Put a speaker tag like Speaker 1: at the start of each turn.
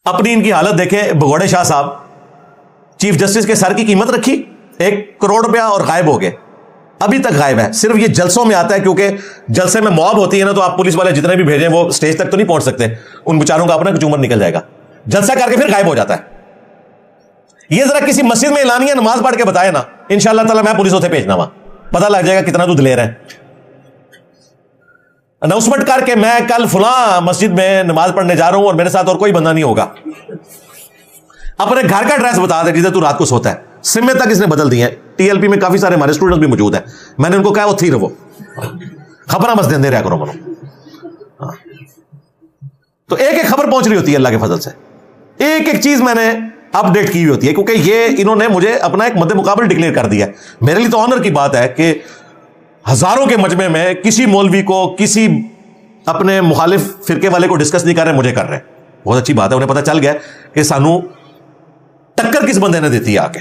Speaker 1: अपनी इनकी हालत देखें। भगोड़े शाह साहब चीफ जस्टिस के सर की कीमत रखी 1 करोड़ रुपया और गायब हो गए, अभी तक गायब है। सिर्फ ये जलसों में आता है, क्योंकि जलसे में मौब होती है ना, तो आप पुलिस वाले जितने भी भेजें वो स्टेज तक तो नहीं पहुंच सकते, उन बेचारों का अपना कुछ उम्र निकल जाएगा, जलसा करके फिर गायब हो जाता है। ये जरा किसी मस्जिद में एलानिया नमाज पढ़ के बताए ना, इंशाअल्लाह ताला मैं पुलिस उसे भेजना, वहां पता लग जाएगा कितना दूध ले रहे हैं। अनाउंसमेंट करके मैं कल फुला मस्जिद में नमाज पढ़ने जा रहा हूं और मेरे साथ और कोई बंदा नहीं होगा, अपने घर का एड्रेस बता दे जिधर तू रात को सोता है। सिम तक इसने बदल दी है। टीएलपी में काफी सारे हमारे स्टूडेंट भी मौजूद हैं, मैंने उनको कहा वो थी रहो, खबर बस दे रहा करो मनो। हाँ। तो एक एक खबर पहुंच रही होती है अल्लाह के फजल से, एक एक चीज मैंने अपडेट की हुई होती है, क्योंकि ये इन्होंने मुझे अपना एक मद्दे मुकाबल डिक्लेयर कर दिया है। मेरे लिए तो ऑनर की बात है कि हजारों के मजमे में किसी मौलवी को, किसी अपने मुखालिफ फिरके वाले को डिस्कस नहीं कर रहे, मुझे कर रहे हैं। बहुत अच्छी बात है, उन्हें पता चल गया कि सानू टक्कर किस बंदे ने देती है आके।